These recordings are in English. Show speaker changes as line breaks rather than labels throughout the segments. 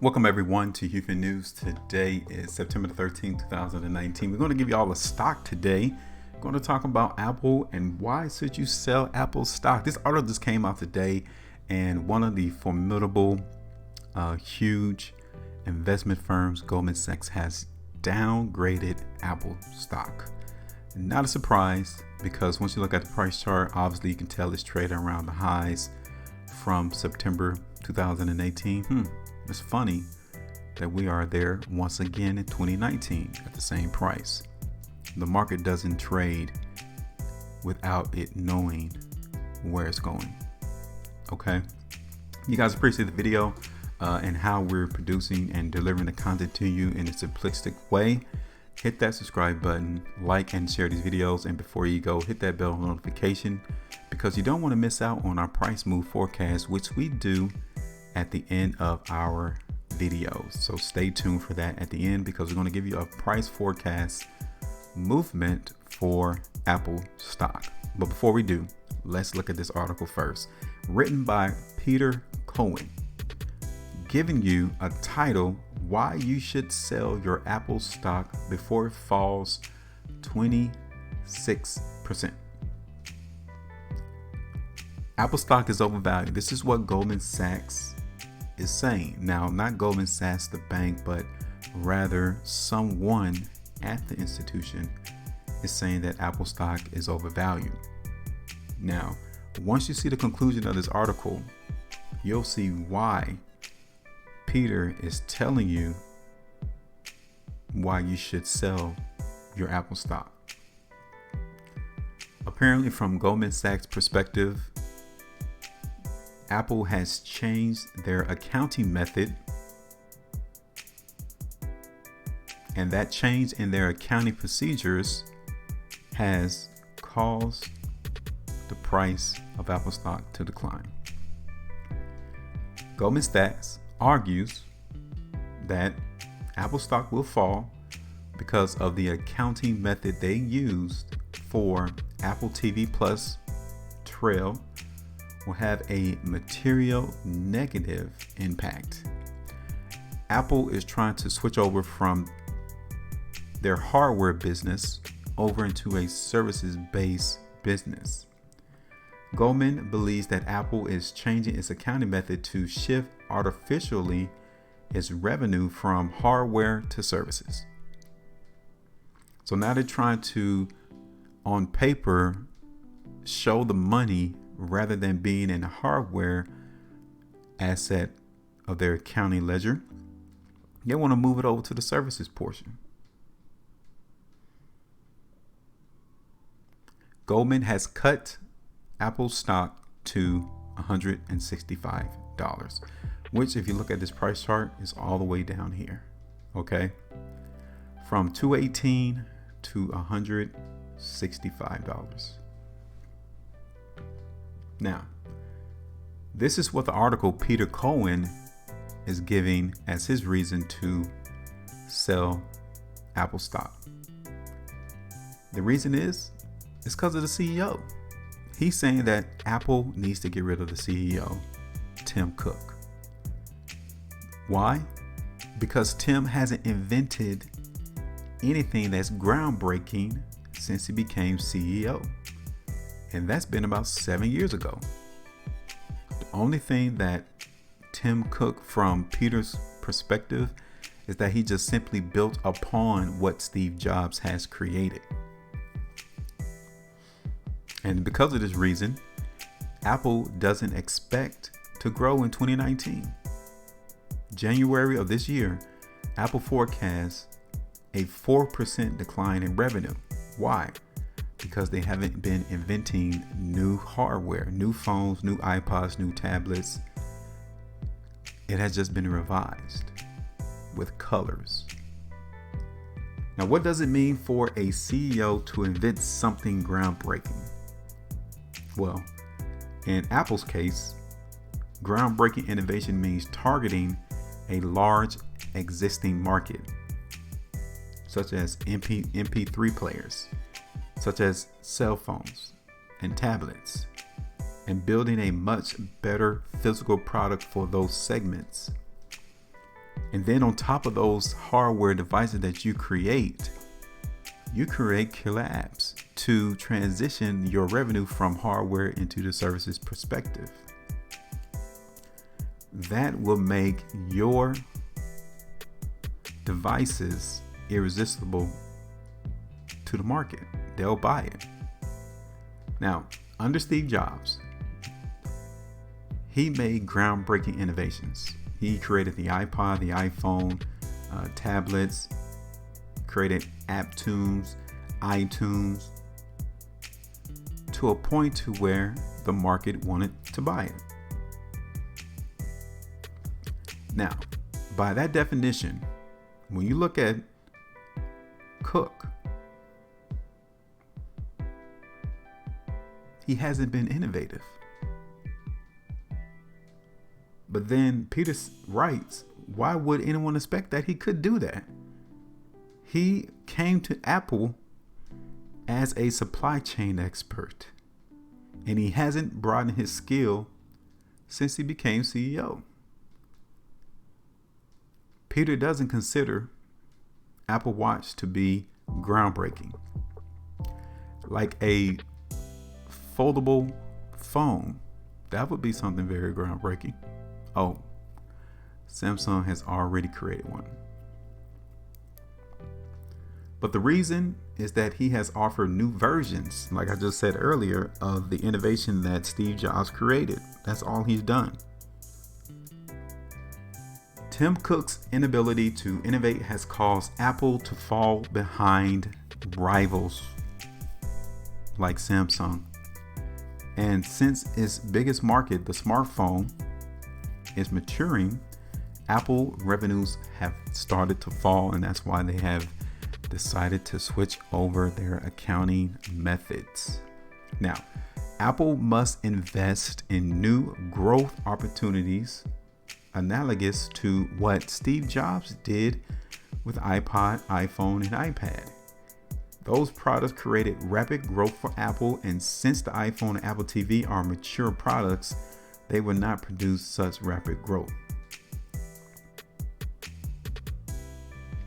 Welcome everyone to HueFin News. Today is September the 13th, 2019. We're going to give you all a stock today. We're going to talk about Apple and why should you sell Apple stock. This article just came out today, and one of the formidable, huge investment firms, Goldman Sachs, has downgraded Apple stock. Not a surprise, because once you look at the price chart, obviously you can tell it's trading around the highs from September 2018. It's funny that we are there once again in 2019 at the same price. The market doesn't trade without it knowing where it's going. Okay, you guys appreciate the video and how we're producing and delivering the content to you in a simplistic way. Hit that subscribe button, like and share these videos, and before you go, hit that bell notification, because you don't want to miss out on our price move forecast, which we do at the end of our videos. So stay tuned for that at the end, because we're going to give you a price forecast movement for Apple stock. But before we do, let's look at this article first, written by Peter Cohen, giving you a title: why you should sell your Apple stock before it falls 26%. Apple stock is overvalued. This is what Goldman Sachs is saying. Now, not Goldman Sachs, the bank, but rather someone at the institution is saying that Apple stock is overvalued. Now, once you see the conclusion of this article, you'll see why Peter is telling you why you should sell your Apple stock. Apparently, from Goldman Sachs' perspective, Apple has changed their accounting method, and that change in their accounting procedures has caused the price of Apple stock to decline. Goldman Sachs argues that Apple stock will fall because of the accounting method they used for Apple TV Plus Trail will have a material negative impact. Apple is trying to switch over from their hardware business over into a services-based business. Goldman believes that Apple is changing its accounting method to shift artificially its revenue from hardware to services. So now they're trying to, on paper, show the money rather than being in the hardware asset of their accounting ledger. They want to move it over to the services portion. Goldman has cut Apple stock to $165, which, if you look at this price chart, is all the way down here. Okay, from $218 to $165. Now, this is what the article Peter Cohen is giving as his reason to sell Apple stock. The reason is because of the CEO. He's saying that Apple needs to get rid of the CEO, Tim Cook. Why? Because Tim hasn't invented anything that's groundbreaking since he became CEO. And that's been about 7 years ago. The only thing that Tim Cook, from Peter's perspective, is that he just simply built upon what Steve Jobs has created. And because of this reason, Apple doesn't expect to grow in 2019. January of this year, Apple forecasts a 4% decline in revenue. Why? Because they haven't been inventing new hardware, new phones, new iPods, new tablets. It has just been revised with colors. Now, what does it mean for a CEO to invent something groundbreaking? Well, in Apple's case, groundbreaking innovation means targeting a large existing market, such as MP3 players, such as cell phones and tablets, and building a much better physical product for those segments. And then on top of those hardware devices that you create killer apps to transition your revenue from hardware into the services perspective. That will make your devices irresistible to the market. They'll buy it. Now, under Steve Jobs, he made groundbreaking innovations. He created the iPod, the iPhone, tablets, created iTunes, to a point to where the market wanted to buy it. Now, by that definition, when you look at Cook, he hasn't been innovative. But then Peter writes, why would anyone expect that he could do that? He came to Apple as a supply chain expert, and he hasn't broadened his skill since he became CEO. Peter doesn't consider Apple Watch to be groundbreaking. Like a foldable phone, that would be something very groundbreaking. Oh, Samsung has already created one. But the reason is that he has offered new versions, like I just said earlier, of the innovation that Steve Jobs created. That's all he's done. Tim Cook's inability to innovate has caused Apple to fall behind rivals like Samsung. And since its biggest market, the smartphone, is maturing, Apple revenues have started to fall, and that's why they have decided to switch over their accounting methods. Now, Apple must invest in new growth opportunities analogous to what Steve Jobs did with iPod, iPhone, and iPad. Those products created rapid growth for Apple, and since the iPhone and Apple TV are mature products, they will not produce such rapid growth.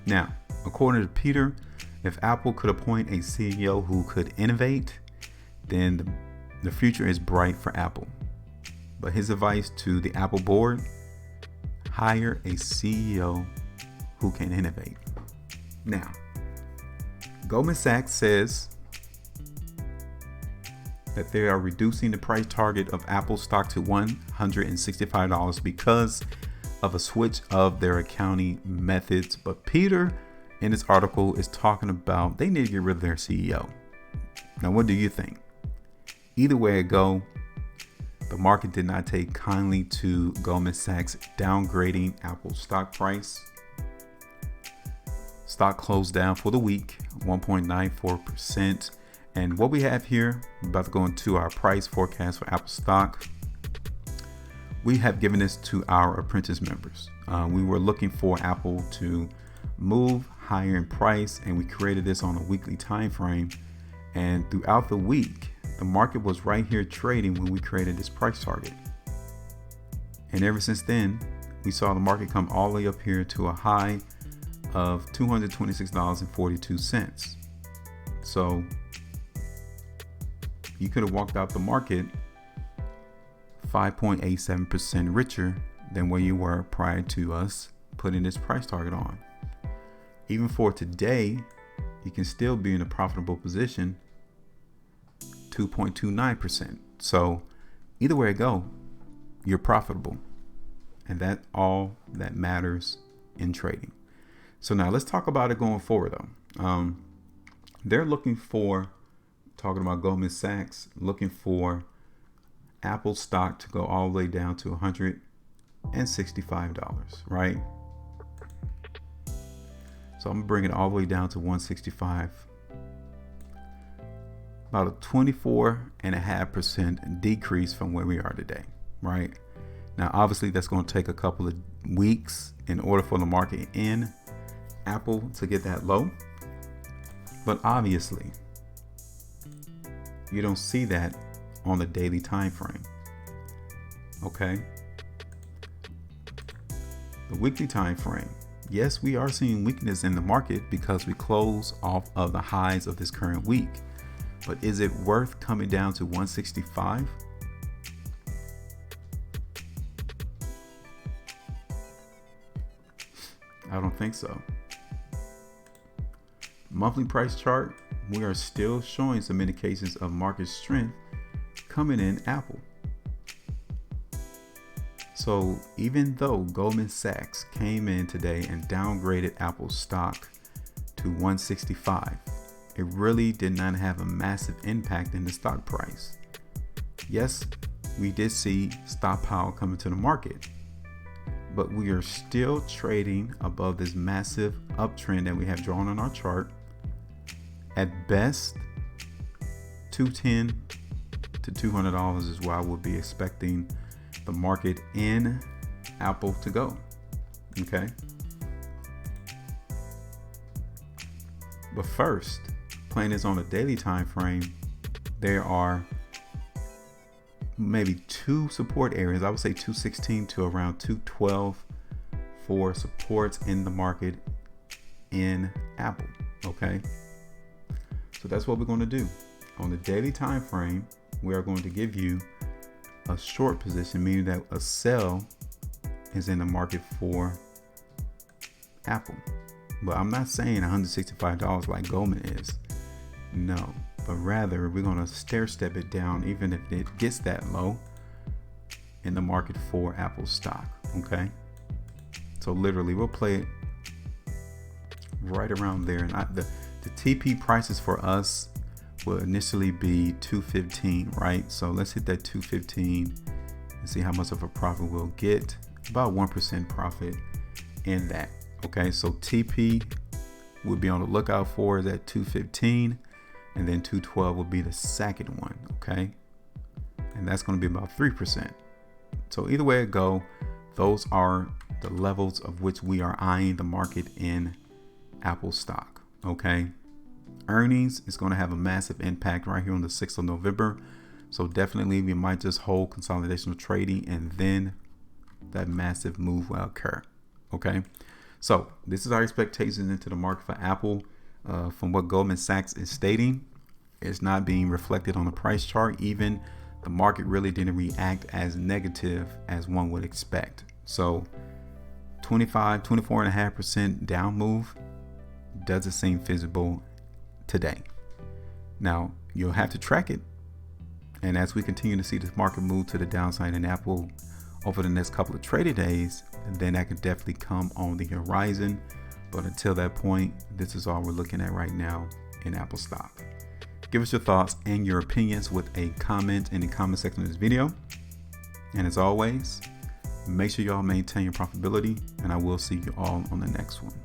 Now, according to Peter, if Apple could appoint a CEO who could innovate, then the future is bright for Apple. But his advice to the Apple board: hire a CEO who can innovate. Now, Goldman Sachs says that they are reducing the price target of Apple stock to $165 because of a switch of their accounting methods. But Peter, in this article, is talking about they need to get rid of their CEO. Now, what do you think? Either way it go, the market did not take kindly to Goldman Sachs downgrading Apple's stock price. Stock closed down for the week, 1.94%. And what we have here, we're about to go into our price forecast for Apple stock. We have given this to our apprentice members. We were looking for Apple to move higher in price, and we created this on a weekly time frame. And throughout the week, the market was right here trading when we created this price target. And ever since then, we saw the market come all the way up here to a high of $226.42. So you could have walked out the market 5.87% richer than where you were prior to us putting this price target on. Even for today, you can still be in a profitable position, 2.29%. So either way it go, you're profitable. And that's all that matters in trading. So now let's talk about it going forward though. They're looking for, talking about Goldman Sachs, looking for Apple stock to go all the way down to $165, right? So I'm gonna bring it all the way down to 165. About a 24.5% decrease from where we are today, right? Now, obviously that's gonna take a couple of weeks in order for the market in Apple to get that low. But obviously, you don't see that on the daily time frame. Okay. The weekly time frame. Yes, we are seeing weakness in the market because we close off of the highs of this current week. But is it worth coming down to 165? I don't think so. Monthly price chart, we are still showing some indications of market strength coming in Apple. So even though Goldman Sachs came in today and downgraded Apple's stock to 165, it really did not have a massive impact in the stock price. Yes, we did see stockpile coming to the market, but we are still trading above this massive uptrend that we have drawn on our chart. At best, $210 to $200 is where I would be expecting the market in Apple to go. Okay. But first, playing this on a daily time frame, there are maybe two support areas. I would say 216 to around 212 for supports in the market in Apple. Okay. So that's what we're going to do. On the daily time frame, we are going to give you a short position, meaning that a sell is in the market for Apple. But I'm not saying $165 like Goldman is. No, but rather we're going to stair step it down, even if it gets that low in the market for Apple stock. Okay. So literally we'll play it right around there. And the TP prices for us will initially be 215, right? So let's hit that 215 and see how much of a profit we'll get. About 1% profit in that. Okay, so TP we'll be on the lookout for is at 215, and then 212 will be the second one. Okay, and that's going to be about 3%. So either way it go, those are the levels of which we are eyeing the market in Apple stock. Okay. Earnings is going to have a massive impact right here on the 6th of November. So definitely we might just hold consolidation of trading and then that massive move will occur. Okay. So this is our expectations into the market for Apple. From what Goldman Sachs is stating, it's not being reflected on the price chart. Even the market really didn't react as negative as one would expect. So 24.5% down move doesn't seem feasible today. Now you'll have to track it, and as we continue to see this market move to the downside in Apple over the next couple of trading days, then that could definitely come on the horizon. But until that point, this is all we're looking at right now in Apple stock. Give us your thoughts and your opinions with a comment in the comment section of this video. And as always, make sure y'all maintain your profitability, and I will see you all on the next one.